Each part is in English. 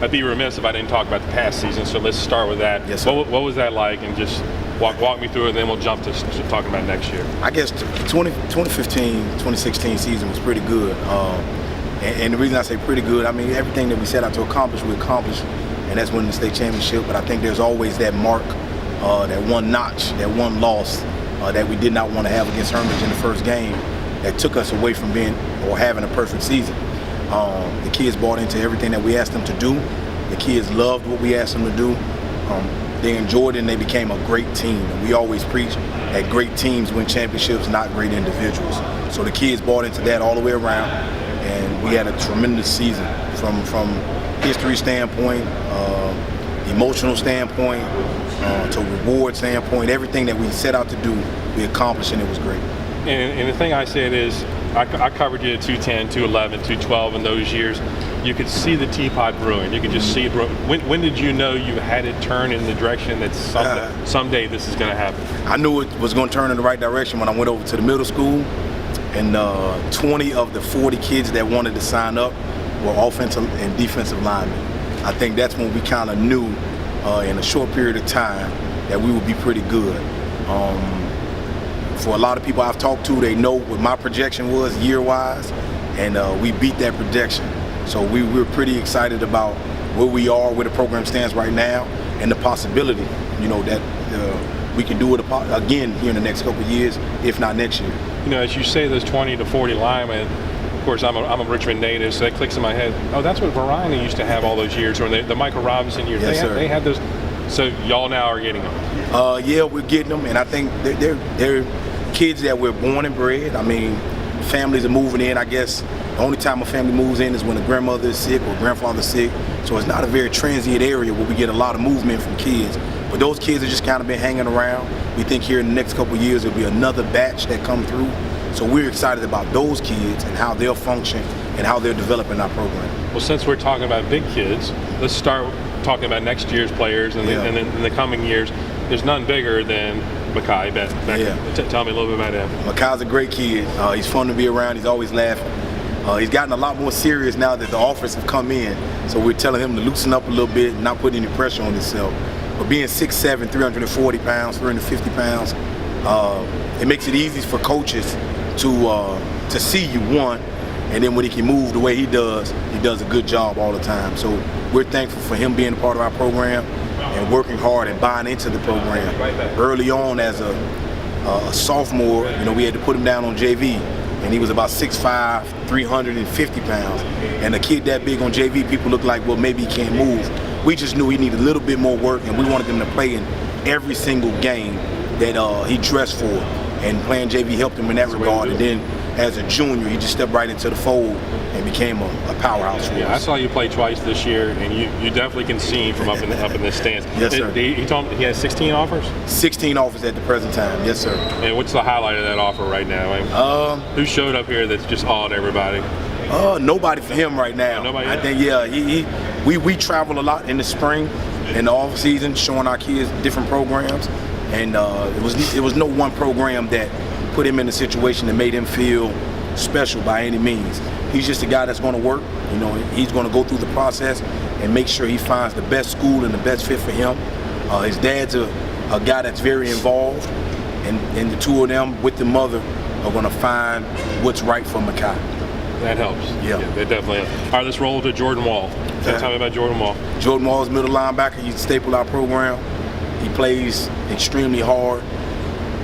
I'd be remiss if I didn't talk about the past season, so let's start with that. Yes, sir. What was that like, and just walk me through it, and then we'll jump to talking about next year. I guess 2015, 2016 season was pretty good. And the reason I say pretty good, I mean, everything that we set out to accomplish, we accomplished, and that's winning the state championship. But I think there's always that mark, that one notch, that one loss that we did not want to have against Hermitage in the first game that took us away from being or having a perfect season. The kids bought into everything that we asked them to do. The kids loved what we asked them to do. They enjoyed it, and they became a great team. And we always preach that great teams win championships, not great individuals. So the kids bought into that all the way around, and we had a tremendous season from history standpoint, emotional standpoint, to reward standpoint. Everything that we set out to do, we accomplished, and it was great. And the thing I said is, I covered you at 210, 211, 212 in those years. You could see the teapot brewing. You could just see it brewing. When did you know you had it turn in the direction that someday this is going to happen? I knew it was going to turn in the right direction when I went over to the middle school, and 20 of the 40 kids that wanted to sign up were offensive and defensive linemen. I think that's when we kind of knew in a short period of time that we would be pretty good. For a lot of people I've talked to, they know what my projection was year-wise, and we beat that projection. So we're pretty excited about where we are, where the program stands right now, and the possibility, that we can do it again here in the next couple of years, if not next year. As you say, those 20 to 40 linemen, of course, I'm a Richmond native, so that clicks in my head. Oh, that's what Verina used to have all those years, or the Michael Robinson years. Yes, they had those. So y'all now are getting them. Yeah, we're getting them, and I think they're kids that we're born and bred. I mean, families are moving in. I guess the only time a family moves in is when the grandmother is sick or grandfather is sick. So it's not a very transient area where we get a lot of movement from kids. But those kids have just kind of been hanging around. We think here in the next couple of years there'll be another batch that come through. So we're excited about those kids and how they'll function and how they're developing our program. Well, since we're talking about big kids, let's start talking about next year's players and then in the coming years. There's none bigger than Makai. Tell me a little bit about him. Makai's a great kid. He's fun to be around. He's always laughing. He's gotten a lot more serious now that the offers have come in. So we're telling him to loosen up a little bit and not put any pressure on himself. But being 6'7", 340 pounds, 350 pounds, it makes it easy for coaches to see you, one, and then when he can move the way he does a good job all the time. So we're thankful for him being a part of our program and working hard and buying into the program. Early on as a sophomore, we had to put him down on JV, and he was about 6'5", 350 pounds. And a kid that big on JV, people look like, well, maybe he can't move. We just knew he needed a little bit more work, and we wanted him to play in every single game that he dressed for. And playing JV helped him in that regard. And then as a junior, he just stepped right into the fold and became a powerhouse for us. I saw you play twice this year, and you definitely can see him from up in the stands. Yes, sir. He told me he has 16 offers? 16 offers at the present time, yes, sir. And what's the highlight of that offer right now? Who showed up here that's just awed everybody? Nobody for him right now. Nobody I think, we travel a lot in the spring and the off season, showing our kids different programs. And it was no one program that put him in a situation that made him feel special by any means. He's just a guy that's going to work. He's going to go through the process and make sure he finds the best school and the best fit for him. His dad's a guy that's very involved, and the two of them with the mother are going to find what's right for Makai. That helps. Yeah, that definitely helps. All right, let's roll to Jordan Wall. Tell me about Jordan Wall. Jordan Wall is middle linebacker. He's stapled our program. He plays extremely hard.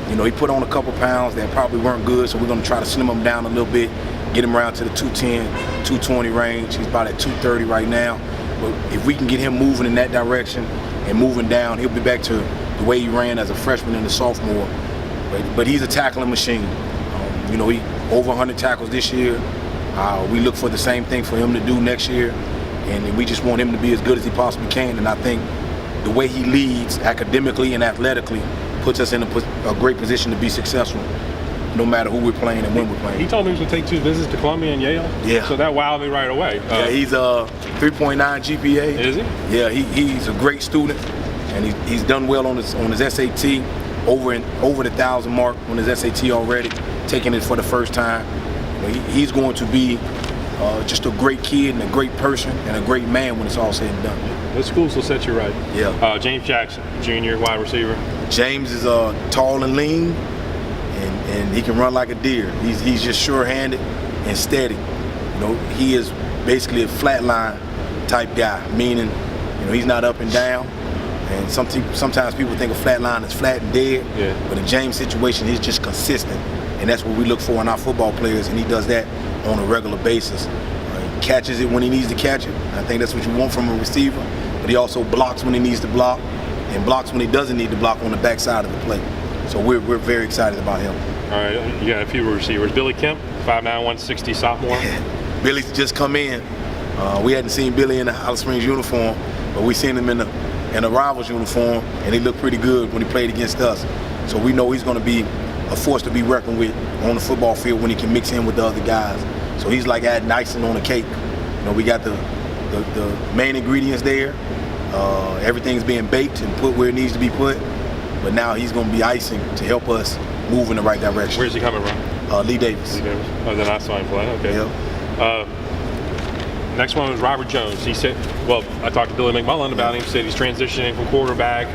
He put on a couple pounds that probably weren't good, so we're going to try to slim him down a little bit, get him around to the 210, 220 range. He's about at 230 right now. But if we can get him moving in that direction and moving down, he'll be back to the way he ran as a freshman and a sophomore. But he's a tackling machine. He over 100 tackles this year. We look for the same thing for him to do next year, and we just want him to be as good as he possibly can. And I think the way he leads academically and athletically puts us in a great position to be successful, no matter who we're playing and when we're playing. He told me he was going to take 2 visits to Columbia and Yale. Yeah. So that wowed me right away. He's a 3.9 GPA. Is he? Yeah, he's a great student, and he's done well on his SAT, over the 1,000 mark on his SAT already, taking it for the first time. He's going to be just a great kid and a great person and a great man when it's all said and done. Those schools will set you right. Yeah. James Jackson, junior, wide receiver. James is tall and lean, and he can run like a deer. He's just sure-handed and steady. You know, he is basically a flatline type guy, meaning, you know, he's not up and down. And sometimes people think a flat line is flat and dead, yeah. But in James' situation, he's just consistent, and that's what we look for in our football players, and he does that on a regular basis. He catches it when he needs to catch it. I think that's what you want from a receiver, but he also blocks when he needs to block, and blocks when he doesn't need to block on the backside of the play. So we're very excited about him. All right, you got a few receivers. Billy Kemp, 5'9", 160, sophomore. Billy's just come in. We hadn't seen Billy in the Highland Springs uniform, but we seen him in a Rivals uniform, and he looked pretty good when he played against us. So we know he's going to be a force to be reckoned with on the football field when he can mix in with the other guys. So he's like adding icing on the cake. You know, we got the main ingredients there. Everything's being baked and put where it needs to be put. But now he's going to be icing to help us move in the right direction. Where's he coming from? Lee Davis. Lee Davis. Oh, then I saw him play. Okay. Yep. Next one was Robert Jones. He said, well, I talked to Billy McMullen about him. He said he's transitioning from quarterback.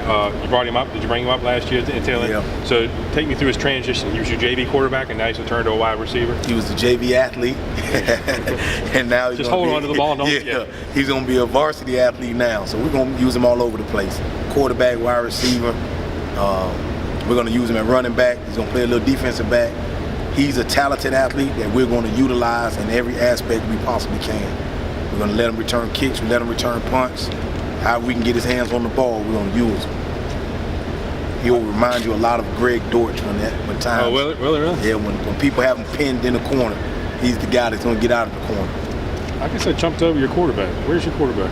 You brought him up. Did you bring him up last year in Taylor? Yeah. So take me through his transition. He was your JV quarterback, and now he's returned to a wide receiver. He was the JV athlete, and now he's just hold on to the ball. He's going to be a varsity athlete now. So we're going to use him all over the place. Quarterback, wide receiver. We're going to use him at running back. He's going to play a little defensive back. He's a talented athlete that we're going to utilize in every aspect we possibly can. We're going to let him return kicks, we let him return punts. However we can get his hands on the ball, we're going to use him. He'll remind you a lot of Greg Dortch when times. Oh, really? Yeah, when people have him pinned in the corner, he's the guy that's going to get out of the corner. I guess I jumped over your quarterback. Where's your quarterback?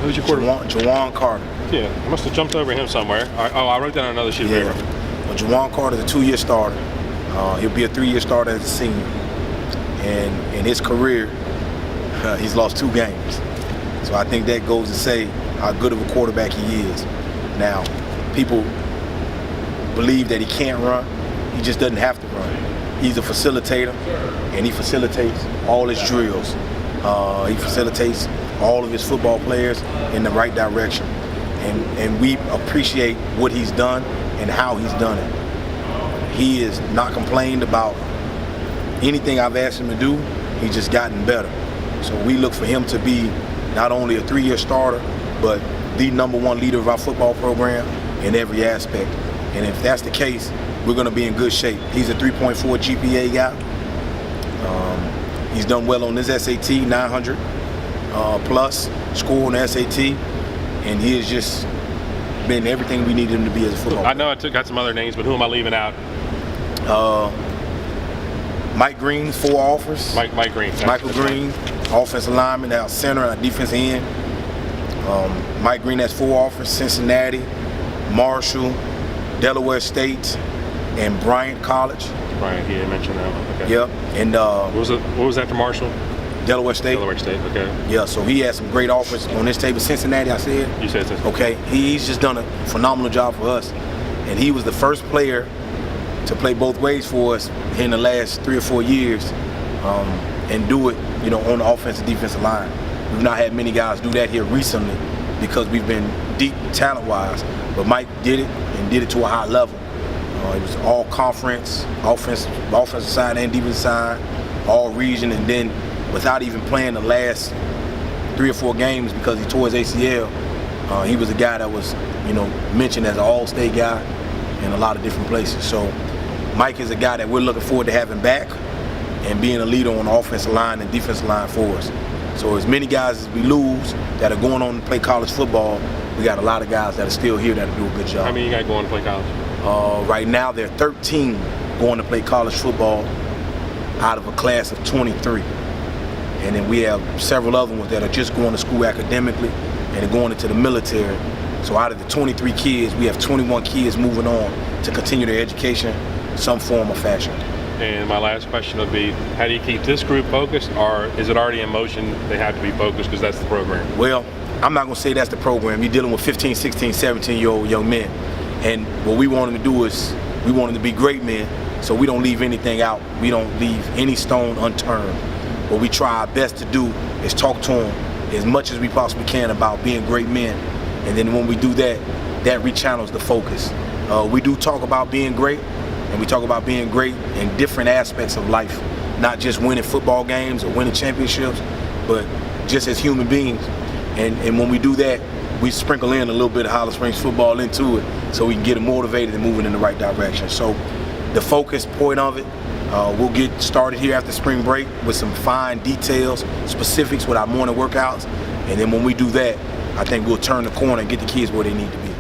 Who's your quarterback? Jawan Carter. Yeah, I must have jumped over him somewhere. I wrote down another sheet of paper. Well, Jawan Carter's a 2-year starter. He'll be a 3-year starter as a senior. And in his career, he's lost 2 games. So I think that goes to say how good of a quarterback he is. Now, people believe that he can't run. He just doesn't have to run. He's a facilitator, and he facilitates all his drills. He facilitates all of his football players in the right direction. And we appreciate what he's done and how he's done it. He has not complained about anything I've asked him to do. He's just gotten better. So we look for him to be not only a 3-year starter, but the #1 leader of our football program in every aspect. And if that's the case, we're going to be in good shape. He's a 3.4 GPA guy. He's done well on his SAT, 900 plus score on the SAT, and he has just been everything we needed him to be as a football player. I know I got some other names, but who am I leaving out? Mike Green, 4 offers. Mike Green. Michael Green, offensive lineman, our center, our defensive end. Mike Green has 4 offers: Cincinnati, Marshall, Delaware State, and Bryant College. Bryant, he didn't mention that one. Okay. Yep. And what was after Marshall? Delaware State. Delaware State. Okay. Yeah. So he has some great offers on this table. Cincinnati, I said. You said so. Okay. He's just done a phenomenal job for us, and he was the first player to play both ways for us in the last 3 or 4 years, and do it, you know, on the offensive defensive line. We've not had many guys do that here recently because we've been deep talent-wise, but Mike did it and did it to a high level. It was all conference, offensive side and defensive side, all region, and then without even playing the last 3 or 4 games because he tore his ACL, he was a guy that was, you know, mentioned as an all-state guy in a lot of different places. So Mike is a guy that we're looking forward to having back and being a leader on the offensive line and defensive line for us. So as many guys as we lose that are going on to play college football, we got a lot of guys that are still here that'll do a good job. How many you got going to play college? Right now, there are 13 going to play college football out of a class of 23. And then we have several other ones that are just going to school academically and are going into the military. So out of the 23 kids, we have 21 kids moving on to continue their education in some form or fashion. And my last question would be, how do you keep this group focused, or is it already in motion? They have to be focused because that's the program. Well, I'm not going to say that's the program. You're dealing with 15, 16, 17-year-old young men. And what we want them to do is We want them to be great men, so we don't leave anything out. We don't leave any stone unturned. What we try our best to do is talk to them as much as we possibly can about being great men. And then when we do that, that rechannels the focus. We do talk about being great, and we talk about being great in different aspects of life, not just winning football games or winning championships, but just as human beings. And when we do that, we sprinkle in a little bit of Highland Springs football into it so we can get them motivated and moving in the right direction. So the focus point of it, we'll get started here after spring break with some fine details, specifics with our morning workouts. And then when we do that, I think we'll turn the corner and get the kids where they need to be.